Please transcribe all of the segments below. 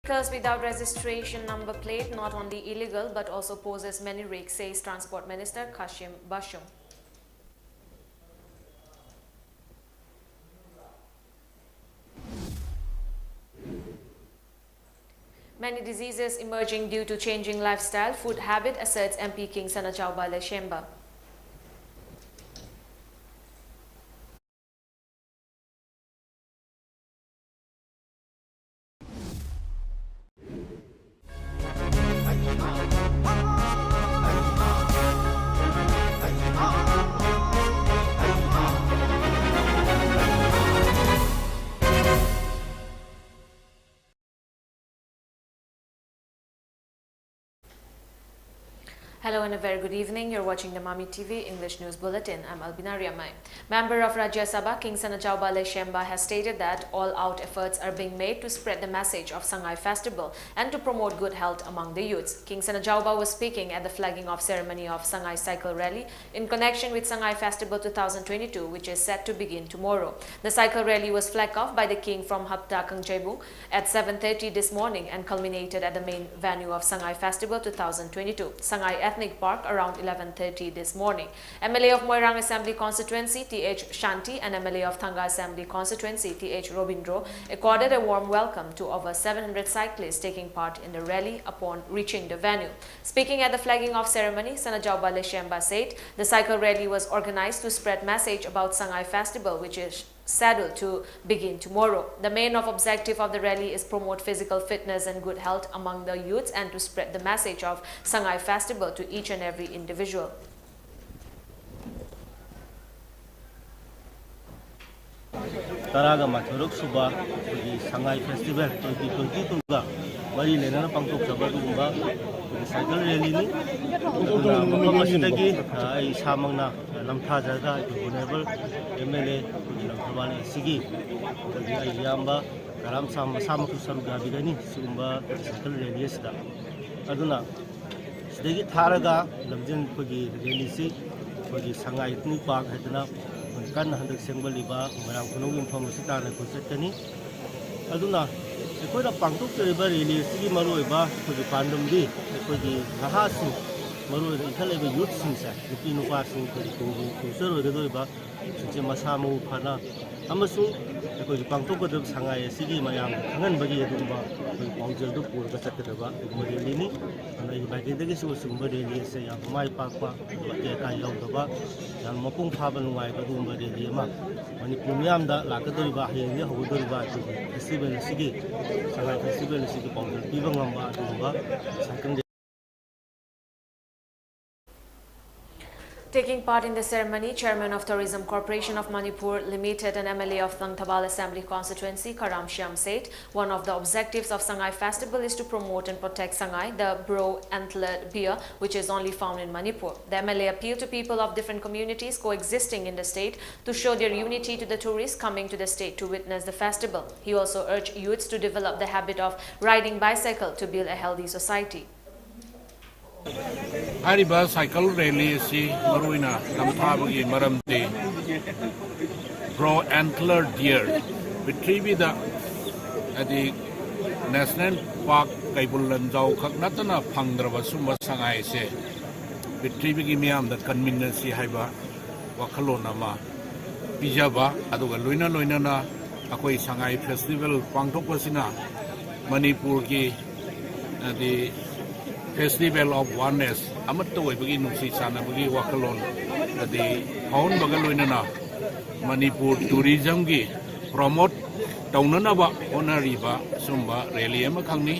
Vehicles without registration number plate not only illegal but also poses many risks, says Transport Minister Kashim Bashum. Many diseases emerging due to changing lifestyle, food habit, asserts MP King Sanachau Bale Shemba. Hello and a very good evening. You're watching the MAMI TV English News Bulletin. I'm ALBINA RIAMEI. Member of Rajya Sabha King Sanachau Bale Shemba has stated that all-out efforts are being made to spread the message of Sangai Festival and to promote good health among the youths. King Sanachau was speaking at the flagging off ceremony of Sangai Cycle Rally in connection with Sangai Festival 2022, which is set to begin tomorrow. The cycle rally was flagged off by the King from Hapta Kangjebu at 7:30 this morning and culminated at the main venue of Sangai Festival 2022, Sangai Ethnic Park, around 11:30 this morning. MLA of Moirang Assembly Constituency T.H. Shanti and MLA of Thanga Assembly Constituency T.H. Robindro accorded a warm welcome to over 700 cyclists taking part in the rally upon reaching the venue. Speaking at the flagging off ceremony, Sanachau Bale Shemba said the cycle rally was organized to spread message about Sangai Festival, which is scheduled to begin tomorrow. The main objective of the rally is promote physical fitness and good health among the youths and to spread the message of Sangai Festival to each and every individual. Taraga maturuk suba di Sangai Festival 2022 ga mari lenana pangtok sabagumba di cycle rally ni mapamasitagi ai samangna lamtha jaga honorable MLA lamthawani sigi ai yamba karam samaku samgabidani sumba cycle rally sida aduna sidagi tharaga lamjin khogi rally si khogi Sangai Ethnic Park hadna kan handak sengbaliba marang kunong informasi tana kusatani aduna ekoida pangtok teriba rally sigi maroiba khogi pandumdi ekogi hahasu maroi ithaleba youth singsa nupi nupa sing khogi kusaro dedoiba sije masamu phana amasung ekogi pangtok ko Sangai sigi mayam khangan bagi adumba khoi paujal du purga chakadaba rally ni anai bagidagi sugumba rally se yam mai pakpa te ka yaudaba yang mapung phaba nungai ka dumba rally ma manipur miyam da lakadoriba heyeng ya hodoriba festival sigi Sangai festival sigi paujal piba ngamba adumba sakang. Taking part in the ceremony, Chairman of Tourism Corporation of Manipur Limited and MLA of Thangthabal Assembly Constituency Karam Shyam said one of the objectives of Sangai Festival is to promote and protect Sangai, the bro-antlered beer which is only found in Manipur. The MLA appealed to people of different communities coexisting in the state to show their unity to the tourists coming to the state to witness the festival. He also urged youths to develop the habit of riding bicycle to build a healthy society. Ariba cycle rally si maruina lamthabagi maramde bro antler deer retrieve the at the national park kaibulanjau khaknatana phangdraba sumba sangai se retrieve gi miam da convenience haiba wakhalona ma bijaba aduga loina na akoi Sangai festival pangthokpasina Manipur ki the Festival of Oneness amatto oibagi nungsi sanabagi wakalon adi haun bagaloinana Manipur tourism gi promote taunanaba onariba sumba rally ama khangni.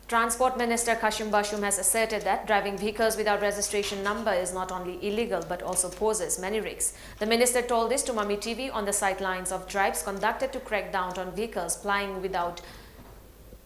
Transport Minister Kashim Bashum has asserted that driving vehicles without registration number is not only illegal but also poses many risks. The minister told this to MAMI TV on the sidelines of drives conducted to crack down on vehicles plying without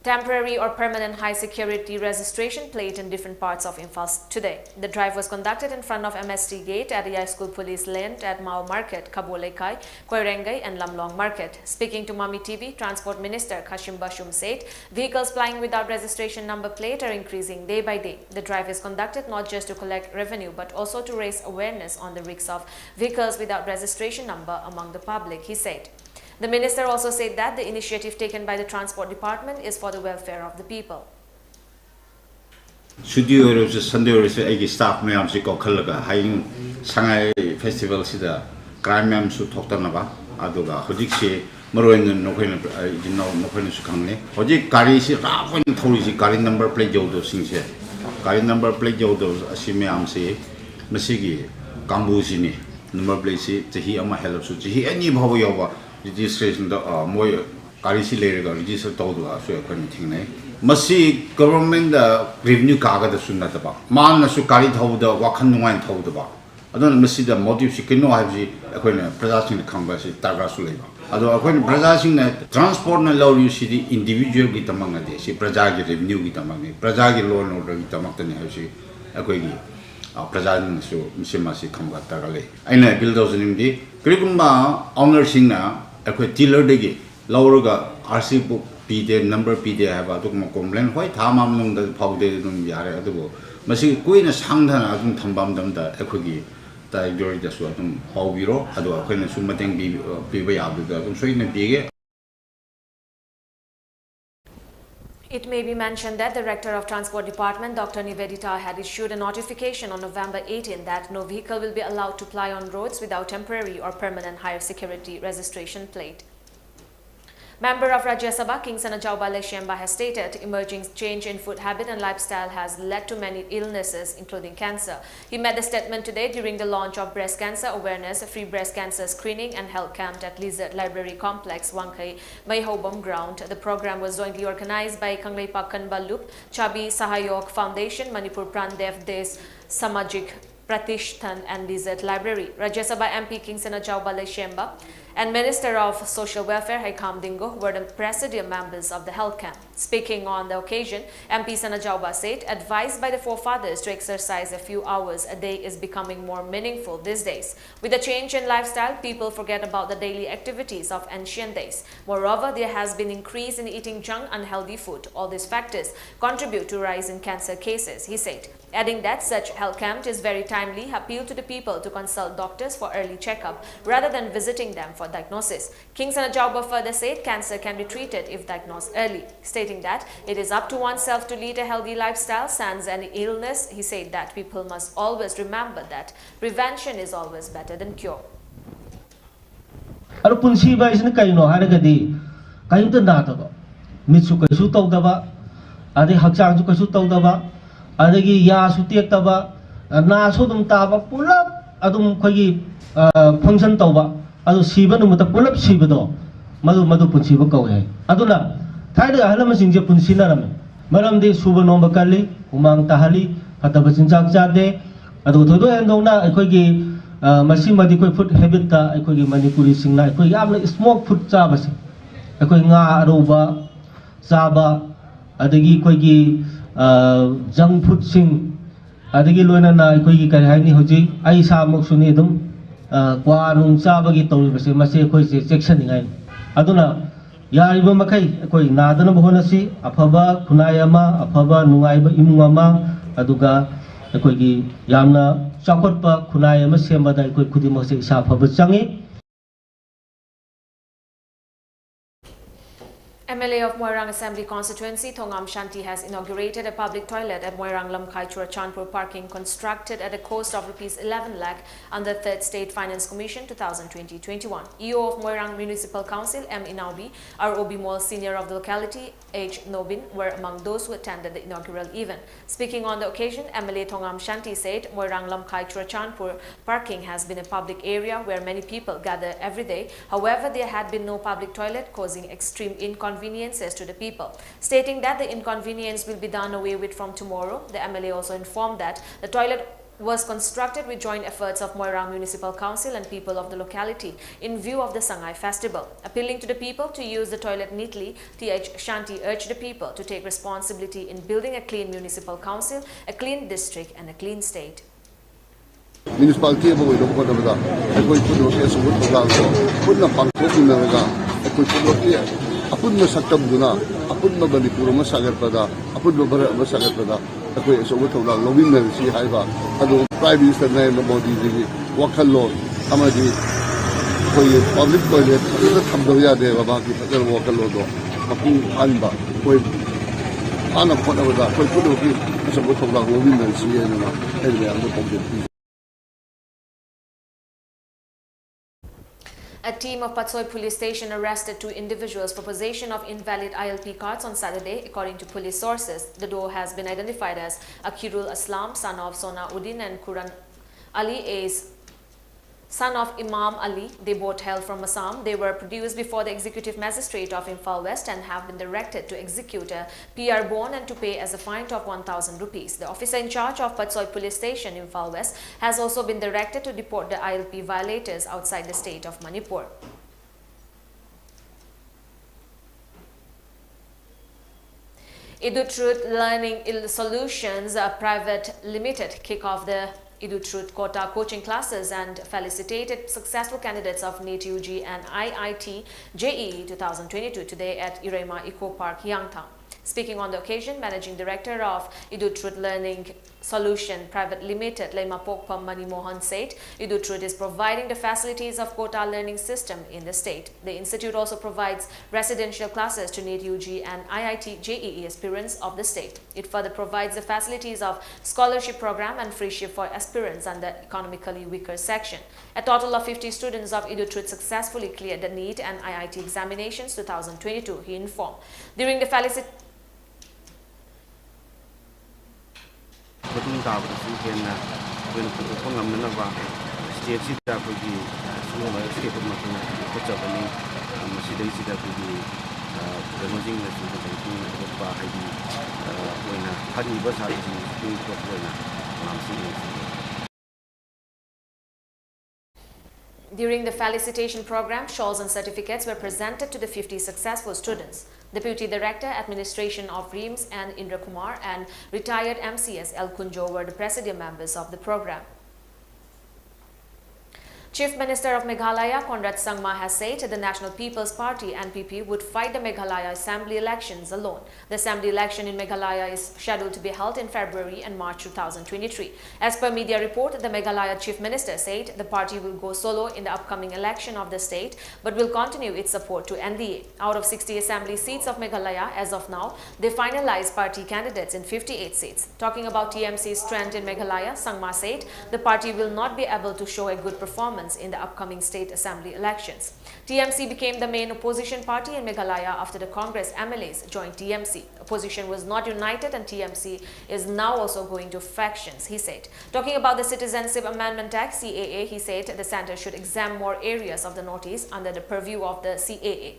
temporary or permanent high security registration plate in different parts of Imphal today. The drive was conducted in front of MST Gate at the High School Police Lane at Mao Market, Kabolekai, Koirengai and Lamlong Market. Speaking to MAMI TV, Transport Minister Kashim Bashum said vehicles plying without registration number plate are increasing day by day. The drive is conducted not just to collect revenue but also to raise awareness on the risks of vehicles without registration number among the public, he said. The minister also said that the initiative taken by the Transport Department is for the welfare of the people. Studio Sunday agi staff mayam si ko khalaga haing Shanghai festival sida crime mayam su thoktanaba aduga hojik si maroin nokhoin nokhoin su khangne hojik gari si ra koin thori si gari number plate jodo singse gari number plate jodo asi mayam si masigi kambu sini number plate si chahi ama help su chahi ani bhawa yawa registration da moi gari si lerega register tawdu so yakon thingnai masi government da revenue kaga da sunna da ba man na su gari thawda wakhan nungai thawda ba adon masi da motive si kino haji akhoina prajasing khangba si targa su leiba ado akhoina prajasing na transport na law si di individual gi tamanga de si praja gi revenue gi tamanga praja gi law order gi tamakta ni haji akhoi gi prajasing su misi khangba targa le aina builders nimdi krigumba owner sing na akhoi dealer de gi lauraga RC book pide number pide haba dukma complain hoi thamam nung da phaude dum yare adugo masi koina sangdana adum thambam damda ekhogi ta jori da su adum hawbiro adu akhoina sumateng bi ba yabu da adum soina bige. It may be mentioned that the Director of Transport Department, Dr. Nivedita, had issued a notification on November 18 that no vehicle will be allowed to ply on roads without temporary or permanent higher security registration plate. Member of Rajya Sabha King Sanajau Shemba has stated emerging change in food habit and lifestyle has led to many illnesses, including cancer. He made the statement today during the launch of Breast Cancer Awareness, Free Breast Cancer Screening and Health Camp at Lizard Library Complex, Wangkai, Maihobam Ground. The program was jointly organized by Kanglaipak Kanbalup, Chabi Sahayok Foundation, Manipur Prandev Des Samajik Pratishtan and Lizard Library. Rajya Sabha MP King Sanajau Shemba and Minister of Social Welfare Haikam Dingo were the presidium members of the health camp. Speaking on the occasion, MP Sanajauba said, advised by the forefathers to exercise a few hours a day is becoming more meaningful these days. With the change in lifestyle, people forget about the daily activities of ancient days. Moreover, there has been increase in eating junk, unhealthy food. All these factors contribute to rise in cancer cases, he said. Adding that such health camp is very timely, appeal to the people to consult doctors for early checkup rather than visiting them for diagnosis. King Sanajauba further said cancer can be treated if diagnosed early, stating that it is up to oneself to lead a healthy lifestyle sans any illness. He said that people must always remember that prevention is always better than cure. Aru punsi ba isna kaino haragadi kaimta nataba mitsu kaisu tawdaba adi hakchang su kaisu tawdaba adagi ya su tektaba na su dum taba pulap adum khoi function tawba adu siba numata pulap siba do madu punsi ba kawe aduna thaida halam singje punsi na ram maram de suba nomba kali umang tahali hataba sinjak jade adu thodo endong na khoi gi masi madi koi food habit ta khoi gi manipuri singna khoi yamna smoke food cha basi khoi nga aruba chaba adagi khoi gi junk food sing adagi loina na khoi gi kai haini hoji ai sa mok suni dum kwa nung chaba gi tori basi masi khoi se section ngai aduna yariba makai khoi nadana bhona si afaba khunayama afaba nungaiba imungama aduga khoi gi yamna chakotpa khunayama sembada khoi khudima se isa phaba changi. MLA of Moirang Assembly Constituency, Thongam Shanti, has inaugurated a public toilet at Moirang Lamkai Churachandpur parking constructed at a cost of ₹11 lakh under 3rd State Finance Commission 2020-21. EO of Moirang Municipal Council, M. Inaubi, ROB Mall Senior of the locality, H. Nobin, were among those who attended the inaugural event. Speaking on the occasion, MLA Thongam Shanti said Moirang Lamkai Churachandpur parking has been a public area where many people gather every day. However, there had been no public toilet, causing extreme inconveniences to the people. Stating that the inconvenience will be done away with from tomorrow, the MLA also informed that the toilet was constructed with joint efforts of Moirang Municipal Council and people of the locality in view of the Sangai festival. Appealing to the people to use the toilet neatly, T.H. Shanti urged the people to take responsibility in building a clean municipal council, a clean district and a clean state. Municipality of Oidokodabada, I go to the case of Woodlago, put the Pankokunaga, I could put here. I put the Satabuna, I put the Banipurama Sagapada, I put the Sagapada, I put a Wotola, Lovin, see Haiba, I do Prime Minister name about the Wakalo, Amadi, for your public toilet, the Tamboya de Babaki, Wakalodo, Mapu Anba, with Anna Potavada, for Pudoki, as a Wotola, Lovin, and see anyway, I'm the public. A team of Patsoi police station arrested 2 individuals for possession of invalid ILP cards on Saturday, according to police sources. The duo has been identified as Akirul Aslam, son of Sona Uddin, and Quran Ali is son of Imam Ali. They both hail from Assam. They were produced before the executive magistrate of Imphal West and have been directed to execute a PR bond and to pay as a fine of 1,000 rupees. The officer in charge of Patsoi police station, Imphal West, has also been directed to deport the ILP violators outside the state of Manipur. Idutruth Learning Solutions Private Limited kick off the Idutruth Quota coaching classes and felicitated successful candidates of NEET UG and IIT JEE 2022 today at RIAMEI Eco Park, Yangthang. Speaking on the occasion, Managing Director of Idutruth Learning Solution Private Limited, Leimapokpam Manimohan said, Idutruth is providing the facilities of quota learning system in the state. The institute also provides residential classes to NEET UG and IIT JEE aspirants of the state. It further provides the facilities of scholarship program and free ship for aspirants under economically weaker section. A total of 50 students of Idutruth successfully cleared the NEET and IIT examinations 2022, he informed. During the Betul tak betul kerana bentuk pengambilan stage kita pergi semua stage macam macam ni masih dari kita pergi emerging nation kita berapa hari mana hari besar ini kita mana masih. During the felicitation program, shawls and certificates were presented to the 50 successful students. Deputy Director, Administration of RIAMEI and Indra Kumar and retired MCS El Kunjo were the presidium members of the program. Chief Minister of Meghalaya, Conrad Sangma, has said the National People's Party (NPP) would fight the Meghalaya Assembly elections alone. The Assembly election in Meghalaya is scheduled to be held in February and March 2023. As per media report, the Meghalaya Chief Minister said the party will go solo in the upcoming election of the state, but will continue its support to NDA. Out of 60 Assembly seats of Meghalaya, as of now, they finalized party candidates in 58 seats. Talking about TMC's strength in Meghalaya, Sangma said the party will not be able to show a good performance in the upcoming state assembly elections. TMC became the main opposition party in Meghalaya after the Congress MLAs joined TMC. Opposition was not united and TMC is now also going to factions, he said. Talking about the Citizenship Amendment Act, CAA, he said the centre should examine more areas of the Northeast under the purview of the CAA.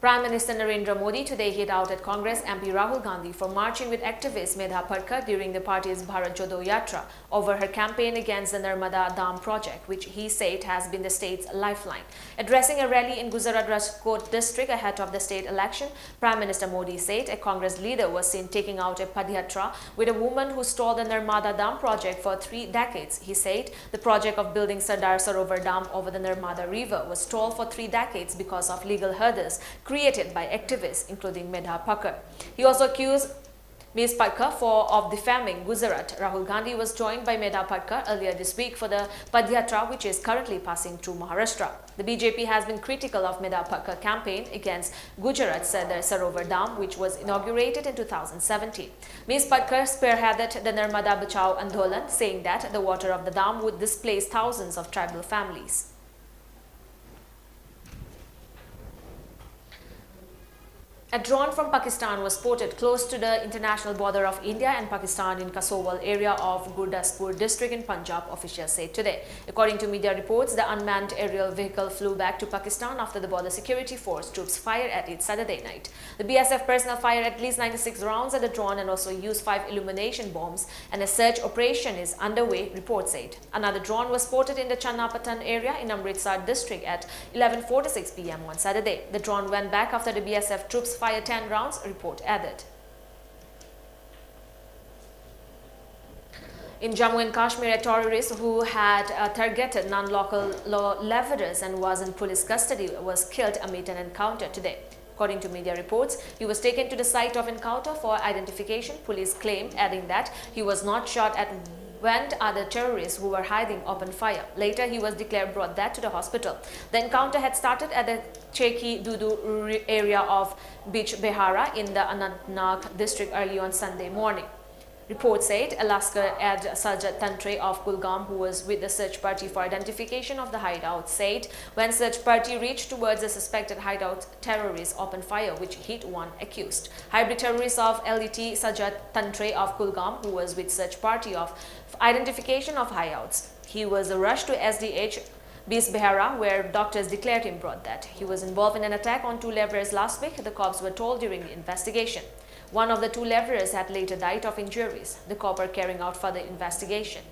Prime Minister Narendra Modi today hit out at Congress MP Rahul Gandhi for marching with activist Medha Parkar during the party's Bharat Jodo Yatra over her campaign against the Narmada Dam project, which he said has been the state's lifeline. Addressing a rally in Gujarat Rajkot district ahead of the state election, Prime Minister Modi said a Congress leader was seen taking out a padiyatra with a woman who stalled the Narmada Dam project for 3 decades. He said the project of building Sardar Sarovar Dam over the Narmada River was stalled for 3 decades because of legal hurdles created by activists, including Medha Parkar. He also accused Ms. Parkar of defaming Gujarat. Rahul Gandhi was joined by Medha Parkar earlier this week for the Padiyatra, which is currently passing through Maharashtra. The BJP has been critical of Medha Parkar campaign against Gujarat's Sardar Sarovar Dam, which was inaugurated in 2017. Ms. Parkar spearheaded the Narmada Bachao Andolan, saying that the water of the dam would displace thousands of tribal families. A drone from Pakistan was spotted close to the international border of India and Pakistan in Kasowal area of Gurdaspur district in Punjab, officials said today. According to media reports, the unmanned aerial vehicle flew back to Pakistan after the border security force troops fired at it Saturday night. The BSF personnel fired at least 96 rounds at the drone and also used 5 illumination bombs, and a search operation is underway, reports said. Another drone was spotted in the Channapatan area in Amritsar district at 11:46 p.m. on Saturday. The drone went back after the BSF troops fired 10 rounds, report added. In Jammu and Kashmir, a terrorist who had targeted non-local law levelers and was in police custody was killed amid an encounter today. According to media reports, he was taken to the site of encounter for identification, police claimed, adding that he was not shot at when other terrorists who were hiding opened fire. Later, he was declared brought dead to the hospital. The encounter had started at the Cheki Dudu area of Beach Behara in the Anantnag district early on Sunday morning. Reports said Alaska Ad Sajat Tantre of Kulgam, who was with the search party for identification of the hideout, said when search party reached towards the suspected hideout, terrorists opened fire, which hit one accused. Hybrid terrorist of LET Sajat Tantre of Kulgam, who was with search party of identification of hideouts. He was rushed to SDH Bisbehara, where doctors declared him brought dead. He was involved in an attack on 2 laborers last week, the cops were told during the investigation. One of the 2 laborers had later died of injuries. The cops are carrying out further investigation.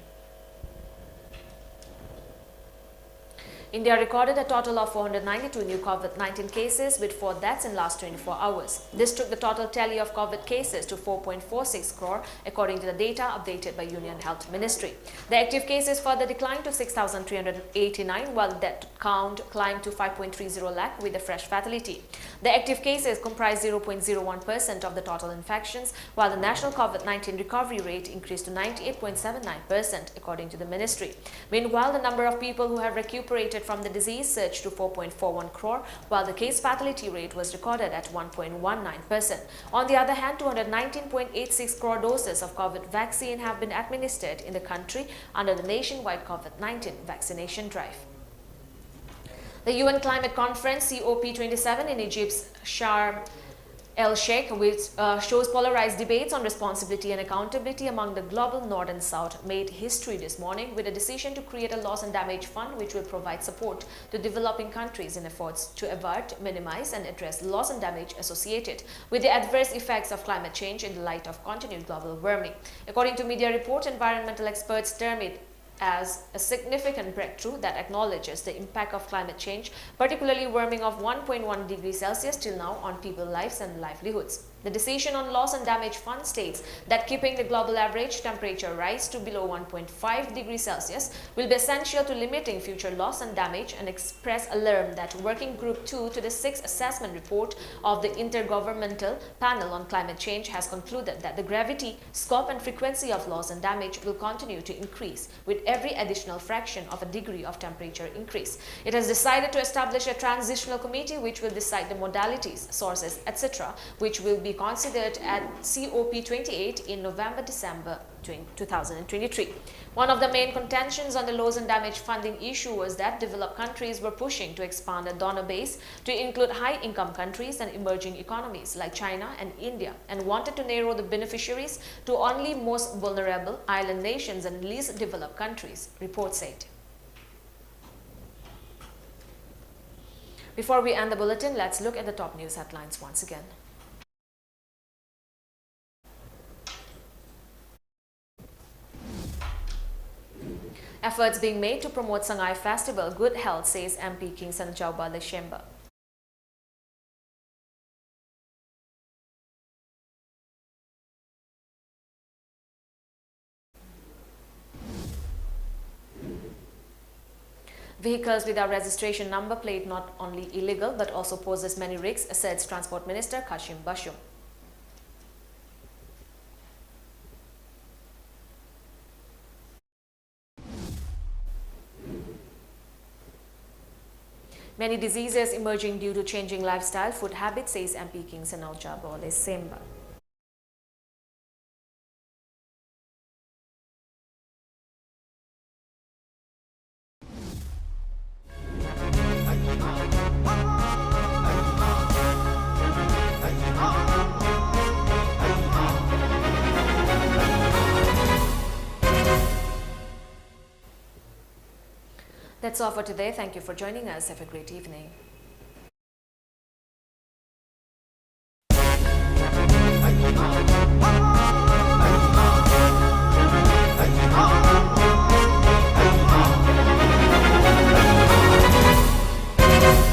India recorded a total of 492 new COVID-19 cases with 4 deaths in last 24 hours. This took the total tally of COVID cases to 4.46 crore according to the data updated by Union Health Ministry. The active cases further declined to 6,389 while the death count climbed to 5.30 lakh with a fresh fatality. The active cases comprise 0.01% of the total infections while the national COVID-19 recovery rate increased to 98.79% according to the ministry. Meanwhile, the number of people who have recuperated from the disease surged to 4.41 crore, while the case fatality rate was recorded at 1.19%. On the other hand, 219.86 crore doses of COVID vaccine have been administered in the country under the nationwide COVID-19 vaccination drive. The UN Climate Conference COP27 in Egypt's Sharm El-Sheikh, which shows polarized debates on responsibility and accountability among the global North and South, made history this morning with a decision to create a loss and damage fund which will provide support to developing countries in efforts to avert, minimize and address loss and damage associated with the adverse effects of climate change in the light of continued global warming. According to media reports, environmental experts term it as a significant breakthrough that acknowledges the impact of climate change, particularly warming of 1.1 degrees Celsius till now on people's lives and livelihoods. The decision on loss and damage fund states that keeping the global average temperature rise to below 1.5 degrees Celsius will be essential to limiting future loss and damage, and express alarm that Working Group 2 to the 6th assessment report of the Intergovernmental Panel on Climate Change has concluded that the gravity, scope and frequency of loss and damage will continue to increase with every additional fraction of a degree of temperature increase. It has decided to establish a transitional committee which will decide the modalities, sources, etc., which will be considered at COP28 in November-December 2023. One of the main contentions on the loss and damage funding issue was that developed countries were pushing to expand a donor base to include high-income countries and emerging economies like China and India, and wanted to narrow the beneficiaries to only most vulnerable island nations and least developed countries, reports said. Before we end the bulletin, let's look at the top news headlines once again. Efforts being made to promote Sangai Festival Good Health, says MP King Sanachauba Leshemba. Vehicles without registration number plate not only illegal but also poses many risks, says Transport Minister Kashim Bashum. Many diseases emerging due to changing lifestyle, food habits, says MP King Sanauchabo Lesemba. That's all for today. Thank you for joining us. Have a great evening.